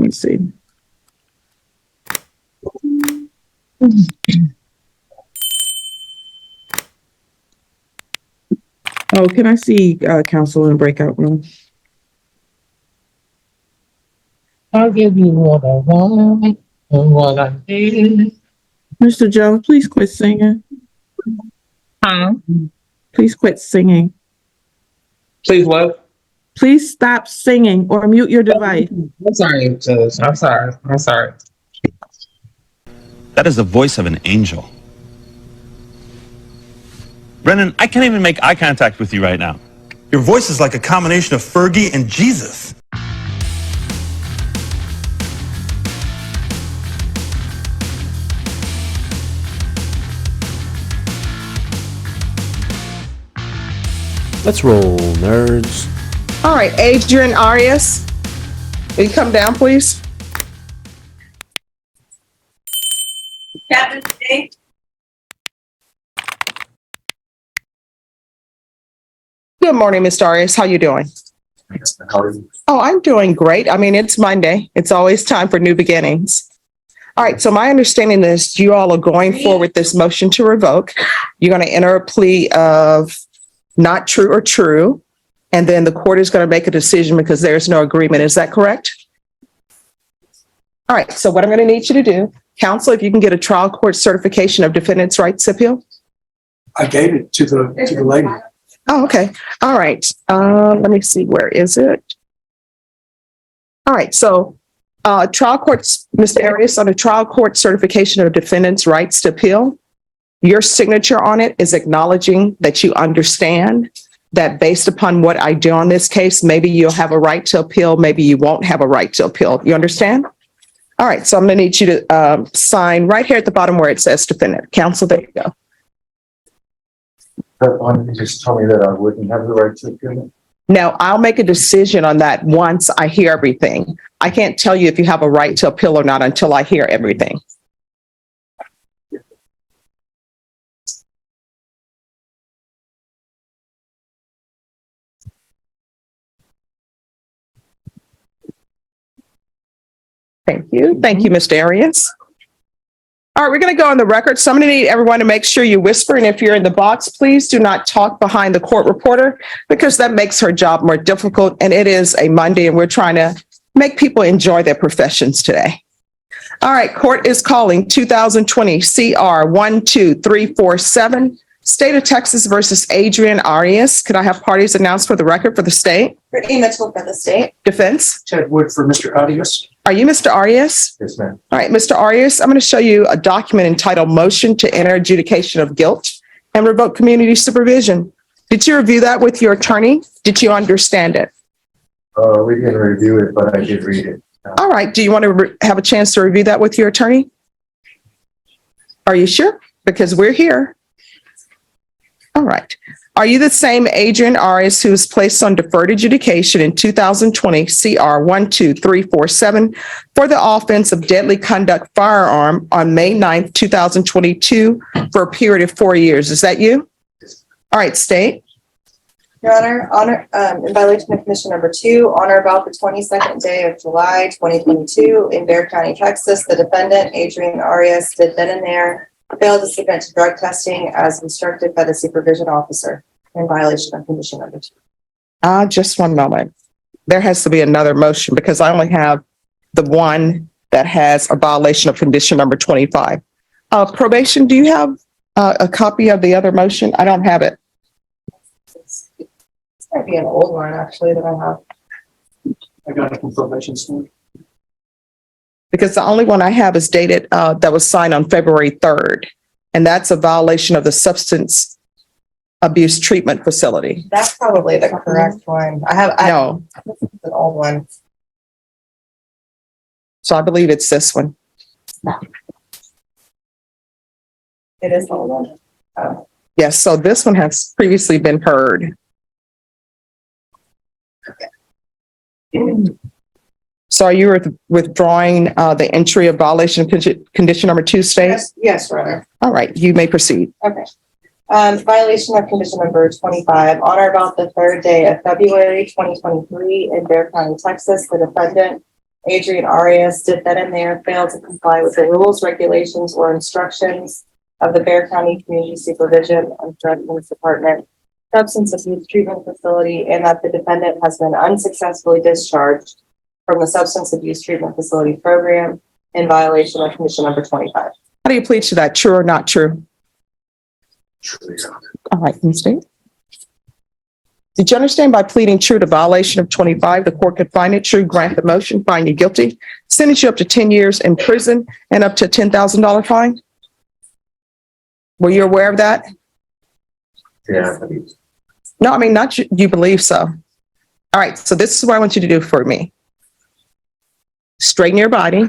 me see. Oh, can I see counsel in a breakout room? I'll give you what I want and what I need. Mr. Jones, please quit singing. Huh? Please quit singing. Please what? Please stop singing or mute your device. I'm sorry, Judge. I'm sorry. That is the voice of an angel. Brennan, I can't even make eye contact with you right now. Your voice is like a combination of Fergie and Jesus. Let's roll, nerds. All right, Adrian Aras, will you come down, please? Captain today. Good morning, Mr. Aras. How you doing? How are you? Oh, I'm doing great. I mean, it's Monday. It's always time for new beginnings. All right, so my understanding is you all are going forward with this motion to revoke. You're going to enter a plea of not true or true, and then the court is going to make a decision because there's no agreement. Is that correct? All right, so what I'm going to need you to do, counsel, if you can get a trial court certification of defendant's rights to appeal. I gave it to the lady. Oh, okay. All right. Let me see. Where is it? All right. So trial courts, Mr. Aras, on a trial court certification of defendant's rights to appeal, your signature on it is acknowledging that you understand that based upon what I do on this case, maybe you'll have a right to appeal, maybe you won't have a right to appeal. You understand? All right. So I'm going to need you to sign right here at the bottom where it says defendant. Counsel, there you go. But why didn't you just tell me that I wouldn't have the right to appeal? Now, I'll make a decision on that once I hear everything. I can't tell you if you have a right to appeal or not until I hear everything. Thank you. Thank you, Mr. Arias. All right, we're going to go on the record. So I'm going to need everyone to make sure you whisper. And if you're in the box, please do not talk behind the court reporter because that makes her job more difficult. And it is a Monday and we're trying to make people enjoy their professions today. All right, court is calling 2020 CR 12347, State of Texas versus Adrian Aras. Could I have parties announced for the record for the state? Brittany Mitchell for the state. Defense? Ted Wood for Mr. Arias. Are you Mr. Arias? Yes, ma'am. All right, Mr. Arias, I'm going to show you a document entitled Motion to Enter Adjudication of Guilt and Revoke Community Supervision. Did you review that with your attorney? Did you understand it? We didn't review it, but I did read it. All right. Do you want to have a chance to review that with your attorney? Are you sure? Because we're here. All right. Are you the same Adrian Aras who was placed on deferred adjudication in 2020 CR 12347 for the offense of deadly conduct firearm on May 9th, 2022 for a period of 4 years? Is that you? All right, state. Your Honor, in violation of condition number 2, on or about the 22nd day of July, 2022 in Bexar County, Texas, the defendant, Adrian Aras, did then and there failed to submit to drug testing as instructed by the supervision officer in violation of condition number 2. Just one moment. There has to be another motion because I only have the one that has a violation of condition number 25. Probation, do you have a copy of the other motion? I don't have it. This might be an old one, actually, that I have. I got it from probation. Because the only one I have is dated, that was signed on February 3rd. And that's a violation of the substance abuse treatment facility. That's probably the correct one. No, This is an old one. so I believe it's this one. It is the old one. Oh. Yes, so this one has previously been heard. So are you withdrawing the entry of violation of condition number 2, state? Yes, Your Honor. All right, you may proceed. Okay. Violation of condition number 25, on or about the 3rd day of February 2023 in Bexar County, Texas, the defendant, Adrian Aras, defendant there, failed to comply with the rules, regulations, or instructions of the Bear County Community Supervision and Corrections Department Substance Abuse Treatment Facility, and that the defendant has been unsuccessfully discharged from the Substance Abuse Treatment Facility program in violation of Condition number 25. How do you plead to that? True or not true? True, Your Honor. All right, can you state? Did you understand by pleading true to violation of 25, the court could find it true, grant the motion, find you guilty, sentence you up to 10 years in prison and up to a $10,000 fine? Were you aware of that? Yeah, I believe. No, I mean, not you believe so. All right, so this is what I want you to do for me. Straighten your body,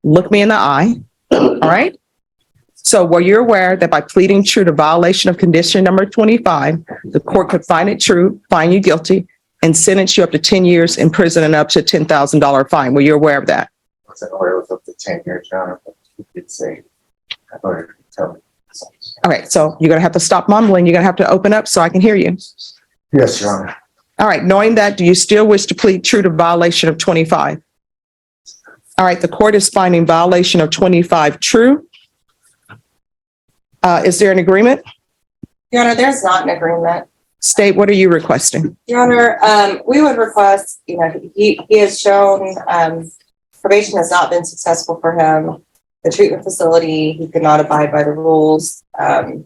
look me in the eye, all right? So were you aware that by pleading true to violation of condition number 25, the court could find it true, find you guilty, and sentence you up to 10 years in prison and up to a $10,000 fine? Were you aware of that? I wasn't aware it was up to 10 years, Your Honor, but you did say, I thought you could tell me. All right, so you're going to have to stop mumbling. You're going to have to open up so I can hear you. Yes, Your Honor. All right, knowing that, do you still wish to plead true to violation of 25? All right, the court is finding violation of 25 true. Is there an agreement? Your Honor, there's not an agreement. State, what are you requesting? Your Honor, we would request, he has shown, probation has not been successful for him. The treatment facility, he could not abide by the rules. There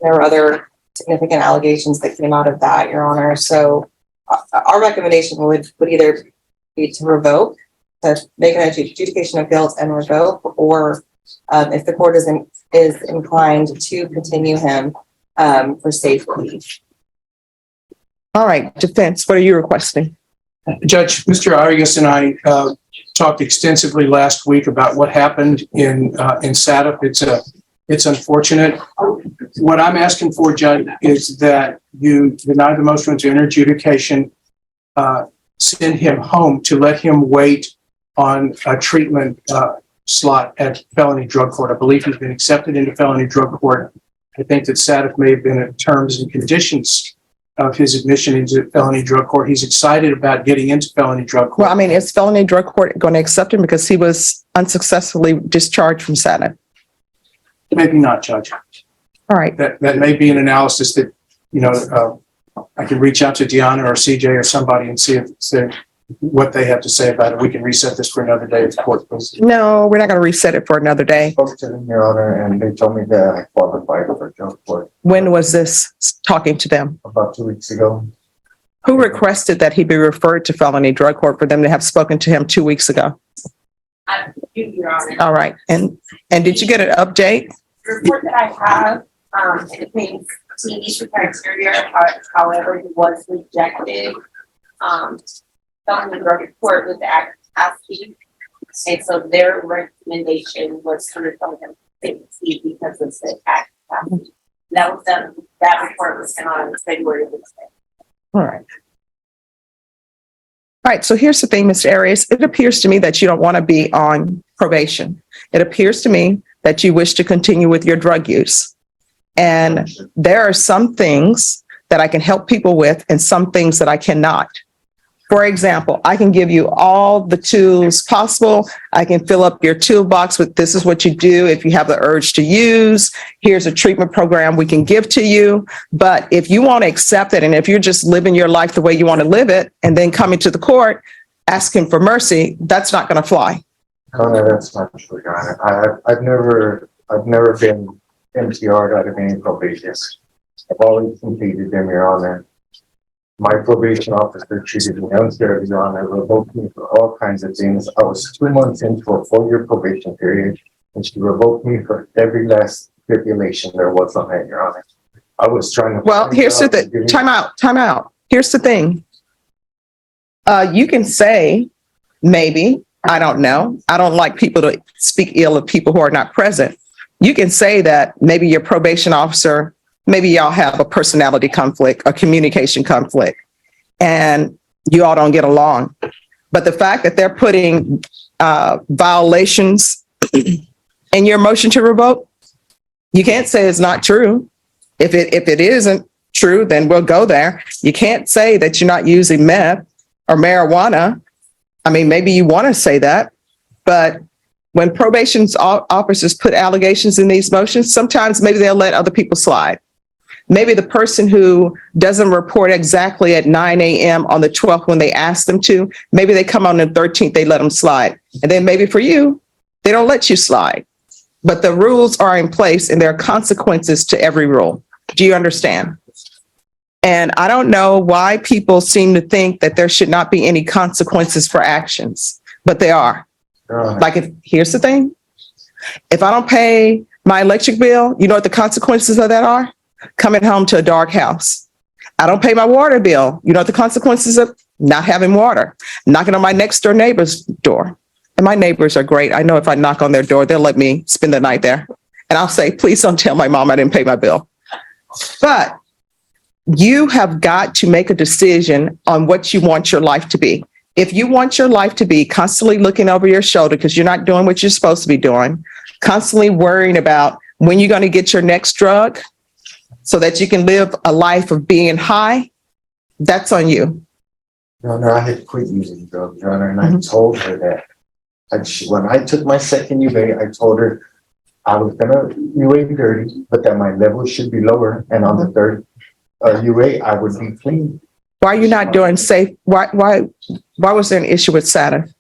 were other significant allegations that came out of that, Your Honor. So our recommendation would either be to revoke, to make an adjudication of guilt and revoke, or if the court is inclined to continue him for safety. All right, defense, what are you requesting? Judge, Mr. Arias and I talked extensively last week about what happened in SADF. It's unfortunate. What I'm asking for, Judge, is that you deny the motion to enter adjudication, send him home to let him wait on a treatment slot at felony drug court. I believe he's been accepted into felony drug court. I think that SADF may have been in terms and conditions of his admission into felony drug court. He's excited about getting into felony drug court. Well, I mean, is felony drug court going to accept him because he was unsuccessfully discharged from SADF? Maybe not, Judge. All right. That may be an analysis that, I can reach out to Deanna or CJ or somebody and see what they have to say about it. We can reset this for another day if the court please. No, we're not going to reset it for another day. I spoke to them, Your Honor, and they told me that I qualified for drug court When was this talking to them? about 2 weeks ago. Who requested that he be referred to felony drug court for them to have spoken to him 2 weeks ago? Your Honor. All right. And did you get an update? The report that I have, it means he meets the criteria, however, he was rejected. Felony drug court was asking, and so their recommendation was to refer him to safety because of the act capacity. That was done, that report was sent on February 6th. All right. All right. So here's the thing, Mr. Arias. It appears to me that you don't want to be on probation. It appears to me that you wish to continue with your drug use. And there are some things that I can help people with and some things that I cannot. For example, I can give you all the tools possible. I can fill up your toolbox with this is what you do if you have the urge to use. Here's a treatment program we can give to you. But if you want to accept it and if you're just living your life the way you want to live it and then coming to the court asking for mercy, that's not going to fly. No, that's not true, Your Honor. I've never been MTR'd out of any probation. I've always completed them, Your Honor. My probation officer treated me unfairly, Your Honor, revoked me for all kinds of things. I was 2 months into a 4-year probation period, and she revoked me for every last stipulation there was on it, Your Honor. I was trying to. Well, here's the thing. Time out. Here's the thing. You can say, maybe, I don't know. I don't like people to speak ill of people who are not present. You can say that maybe your probation officer, maybe y'all have a personality conflict, a communication conflict, and you all don't get along. But the fact that they're putting violations in your motion to revoke, you can't say it's not true. If it isn't true, then we'll go there. You can't say that you're not using meth or marijuana I mean, maybe you want to say that, but when probation's officers put allegations in these motions, sometimes maybe they'll let other people slide. Maybe the person who doesn't report exactly at 9 a.m. on the 12th when they ask them to, maybe they come on the 13th, they let them slide. And then maybe for you, they don't let you slide. But the rules are in place and there are consequences to every rule. Do you understand? And I don't know why people seem to think that there should not be any consequences for actions, but there are. Like, here's the thing. If I don't pay my electric bill, you know what the consequences of that are? Coming home to a dark house. I don't pay my water bill. You know what the consequences of not having water? Knocking on my next door neighbor's door. And my neighbors are great. I know if I knock on their door, they'll let me spend the night there. And I'll say, please don't tell my mom I didn't pay my bill. But you have got to make a decision on what you want your life to be. If you want your life to be constantly looking over your shoulder because you're not doing what you're supposed to be doing, constantly worrying about when you're going to get your next drug so that you can live a life of being high, that's on you. Your Honor, I had quit using drugs, Your Honor, and I told her that. When I took my second UA, I told her I was gonna UA dirty, but that my level should be lower, and on the third UA, I would be clean. Why are you not doing safe? Why was there an issue with Saturn?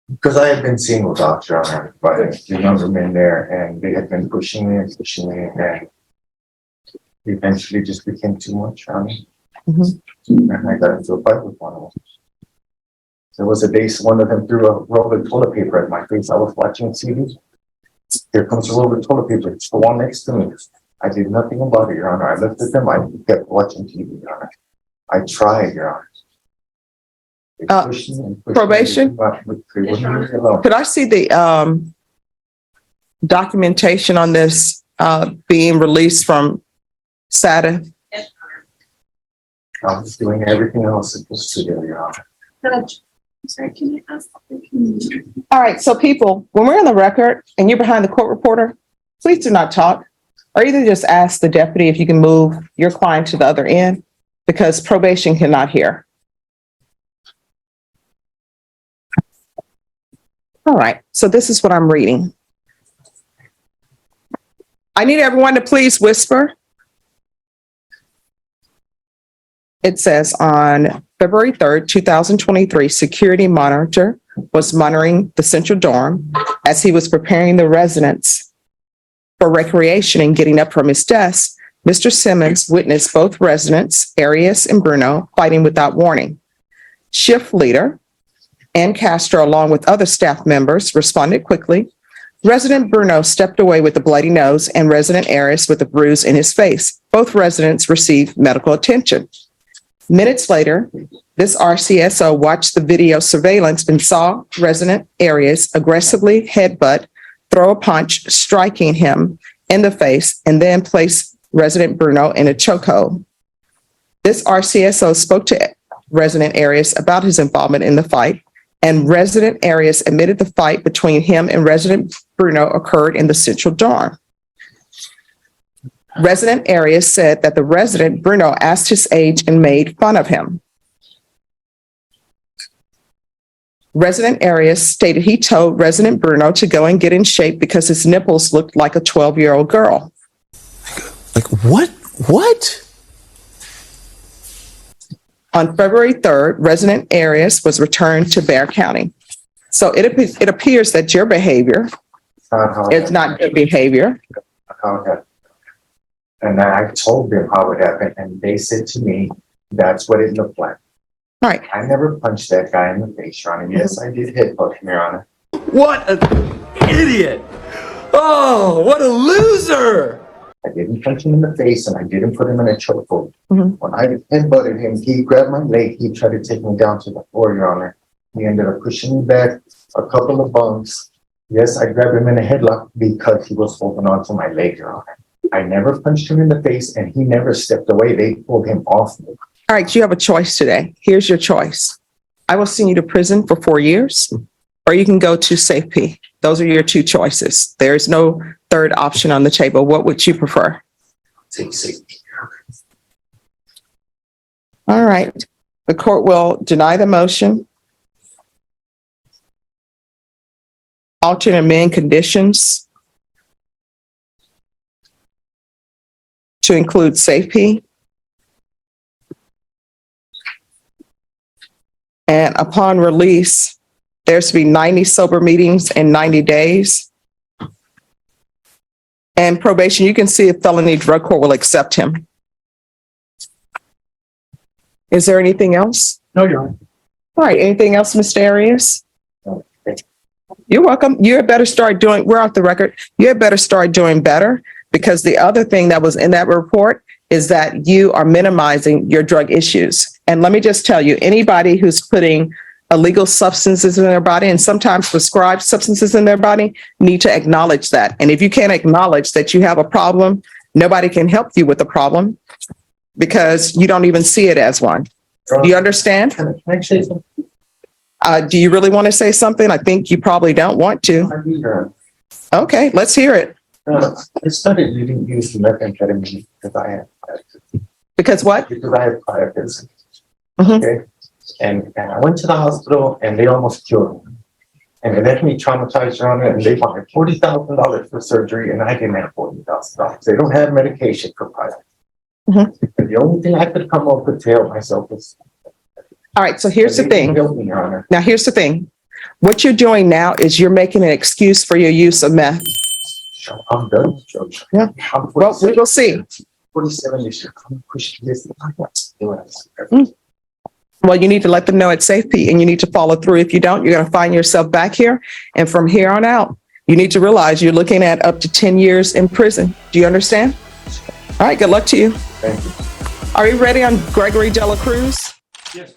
Because I had been seen with docs, Your Honor, by the younger men there, and they had been pushing me, and eventually just became too much, Your Honor. And I got into a fight with one of them. There was a day one of them threw a roll of toilet paper at my face. I was watching TV. Here comes a roll of toilet paper. It's the one next to me. I did nothing about it, Your Honor. I looked at them. I kept watching TV, Your Honor. I tried, Your Honor. They pushed me and pushed Probation? me, but they wouldn't leave me alone. Could I see the documentation on this being released from SATA? I was doing everything else supposed to do, Your Honor. Sorry, can you ask? All right, so people, when we're on the record and you're behind the court reporter, please do not talk. Or either just ask the deputy if you can move your client to the other end because probation cannot hear. All right, so this is what I'm reading. I need everyone to please whisper. It says on February 3rd, 2023, security monitor was monitoring the central dorm as he was preparing the residents for recreation and getting up from his desk. Mr. Simmons witnessed both residents, Arias and Bruno, fighting without warning. Shift leader and Castro, along with other staff members, responded quickly. Resident Bruno stepped away with a bloody nose and resident Aras with a bruise in his face. Both residents received medical attention. Minutes later, this RCSO watched the video surveillance and saw resident Aras aggressively headbutt, throw a punch, striking him in the face, and then place resident Bruno in a chokehold. This RCSO spoke to resident Aras about his involvement in the fight, and resident Aras admitted the fight between him and resident Bruno occurred in the central dorm. Resident Aras said that the resident Bruno asked his age and made fun of him. Resident Aras stated he told resident Bruno to go and get in shape because his nipples looked like a 12-year-old girl. Like what? What? On February 3rd, resident Aras was returned to Bexar County. So it appears that your behavior is not good behavior. And I told them how it happened, and they said to me, that's what it looked like. All right. I never punched that guy in the face, Your Honor. Yes, I did headbutt him, Your Honor. What an idiot! Oh, what a loser! I didn't punch him in the face, and I didn't put him in a chokehold. When I headbutted him, he grabbed my leg. He tried to take me down to the floor, Your Honor. He ended up pushing me back a couple of bumps. Yes, I grabbed him in a headlock because he was holding on to my leg, Your Honor. I never punched him in the face, and he never stepped away. They pulled him off me. All right, you have a choice today. Here's your choice. I will send you to prison for 4 years, or you can go to safety. Those are your two choices. There is no third option on the table. What would you prefer? Take safety. All right. The court will deny the motion alter and amend conditions to include safety. And upon release, there's to be 90 sober meetings in 90 days. And probation, you can see if felony drug court will accept him. Is there anything else? No, Your Honor. All right, anything else, Mr. Arias? You're welcome. You had better start doing, we're off the record. You had better start doing better, because the other thing that was in that report is that you are minimizing your drug issues. And let me just tell you, anybody who's putting illegal substances in their body and sometimes prescribed substances in their body need to acknowledge that. And if you can't acknowledge that you have a problem, nobody can help you with the problem because you don't even see it as one. Do you understand? Can I say something? Do you really want to say something? I think you probably don't want to. Okay, let's hear it. I started using methamphetamine because I had Because what? because I had prior business. Mhm. Okay. And I went to the hospital and they almost killed me. And it left me traumatized on it, and they wanted $40,000 for surgery, and I didn't have $40,000. They don't have medication for prior. Mhm. And the only thing I could come up with to help myself was. All right, so here's the They didn't thing. help me, Your Honor. Now, here's the thing. What you're doing now is you're making an excuse for your use of meth. I'm done, Judge. Yeah. I'm Well, we will see. 47 this year. I'm pushing this. I'm not doing this. Well, you need to let them know it's safety and you need to follow through. If you don't, you're going to find yourself back here. And from here on out, you need to realize you're looking at up to 10 years in prison. Do you understand? All right, good luck to you. Thank you. Are you ready on Gregory Dela Cruz? Yes.